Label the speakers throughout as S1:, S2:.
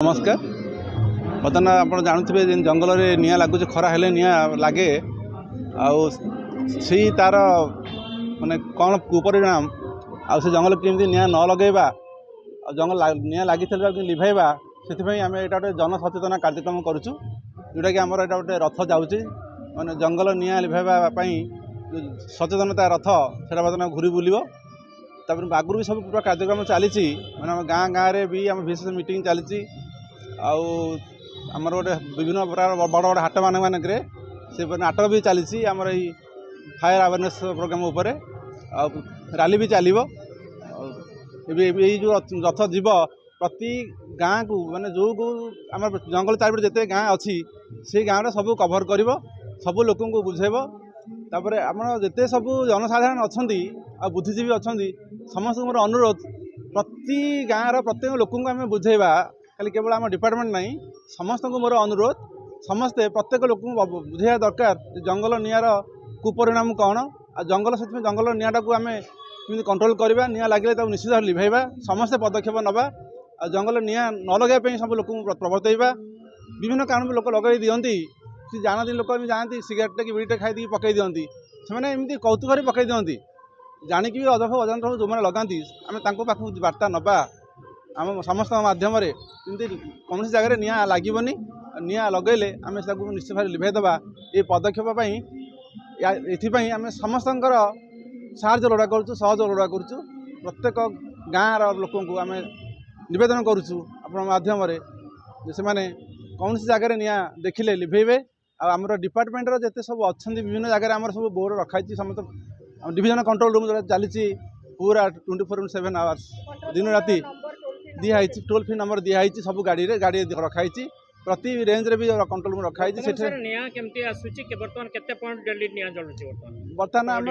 S1: नमस्कार। बर्तमान आप जानते जंगल में निआ लगुच खरा हेले निआ लगे आई तार माने कौन कुपरिणाम आ जंगल केमती निआ न लगेबा जंगल निआ लगी लिभाइबा से आम यहाँ गोटे जनसचेतना कार्यक्रम करुचु जोटा कि आमर यहाँ गोटे रथ जाऊँगी माने जंगल निआ लिभाइबा सचेतनता रथ से बर्तमान घूरी बुलियो आगुरी भी सब पूरा कार्यक्रम चली मैंने गाँ गाँव में भी आम विशेष मीटिंग चली आमर गोटे विभिन्न प्रकार बड़ बड़ हाट मानक से नाटक भी चली आमर ये फायर अवेयरनेस प्रोग्राम उपर रैली भी चलो जो रथ जीव प्रति गाँ को माने जो आम जंगल चारिपटे जिते गाँ अच्छी से गाँव में सब कभर कर सब लोक बुझेब तापर आम जिते सब जनसाधारण अच्छा बुद्धिजीवी अच्छा समस्त मोर अनुरोध प्रति गाँव प्रत्येक लोक आम बुझेबा खाली केवल आम डिपार्टमेंट नहीं समस्त को मोर अनुरोध समस्ते प्रत्येक लोक बुझेबा दरकार जंगल निआर कुपरिणाम कौन आ जंगल से जंगल निआटा को आम केमी कंट्रोल करवा निआ लगे निश्चित भाव लिभाइबा समस्ते पदक्षेप नवा आ जंगल निआ न लगे सब लोक प्रवर्तवा विभिन्न कारण लोक लगे दिखती सी जानती लोक जाती सिगरेट कि बीड़ीटे खाई पकई दिखती से एमती कौतुक पकई दिखती जाणिकी भी अजफ अजान जो मैंने लगाती आम पाख बार्ता नवा आम समस्त मध्यम कौन जगह निआ लगभग निआ लगेले आम निश्चित भाव लिभाईदेवा ये पदक्षेप ये आम समस्त साहाय्य लोड़ा करुँ सहज लोड़ा करुँ प्रत्येक गाँव लोक आम नवेदन करुँ माध्यम से कौन जगह निआ देखिले लिभेबे आमर डिपार्टमेंट जिते सब अच्छा विभिन्न जगह आम सब बोर्ड रखाई समस्त डिविजन कंट्रोल रूम जो चली पूरा 24/7 आवर्स दिन राति दिखाई टोल फ्री नंबर दिखाई सब गाड़ी रखाई प्रति रेंज रे भी कंट्रोल रूम रखाई बर्तमान आम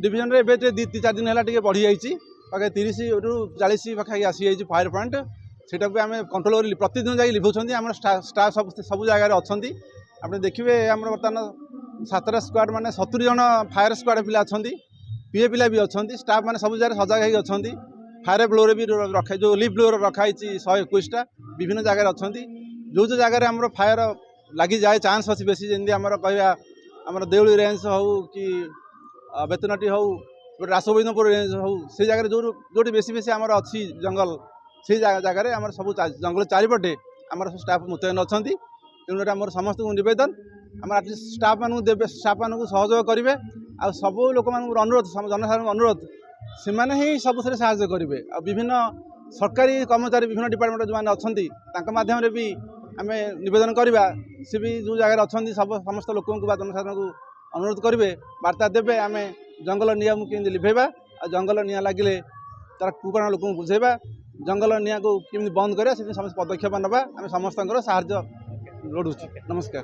S1: डिविजन रे 2-4 दिन है बढ़ी जाइए पाखे 30 ରୁ 40 पाखे आसी जाइए फायर पॉइंट सेटा भी आम कंट्रोल कर प्रतिदिन जाकि लिभाउछंती आम स्टाफ सब जगह अच्छा आप देखिए आम बर्तमान 7 स्क्वाड माने 70 जन फायर स्क्वाड पिला अच्छा पीए पिला भी अच्छा स्टाफ मैंने सब जगह सजग हो अच्छा फायर ब्लोर भी रखा जो लिफ ब्लोर रखाई 121टा विभिन्न जगह अच्छा जो जो जगह आम फायर लगी जाए चांस अच्छी बेसी जमी आम कहवा देउली रेंज हो कि बेतनटी हो रासगोविंदपुर रेंज हो से जगह जो बेसी बेसी आम अच्छी जंगल से जगह आम सब जंगल चारिपटे आम सब स्टाफ मुतयन अच्छा तेणु आम समस्त नवेदन आम आटलिस्ट स्टाफ मानू देवे स्टाफ मानू सहयोग करेंगे आ सब लोक अनुरोध जनसाधारण अनुरोध से ही सब साहाय्य करेंगे आ विभिन्न सरकारी कर्मचारी विभिन्न डिपार्टमेंट जो मैंने अच्छा माध्यम भी आम नवेदन करवा सी भी जो जगह अच्छा सब समस्त लोक जनसाधारण को अनुरोध करेंगे वार्ता देवे आम जंगल निआ केमी लिभेबा आ जंगल निआ लगे तार कुपरिणाम लोक बुझेबा जंगल निआ को केमी बंद करा समस्त पदक्षेप नवा आम समस्त साहाय्य लोड़ू। नमस्कार।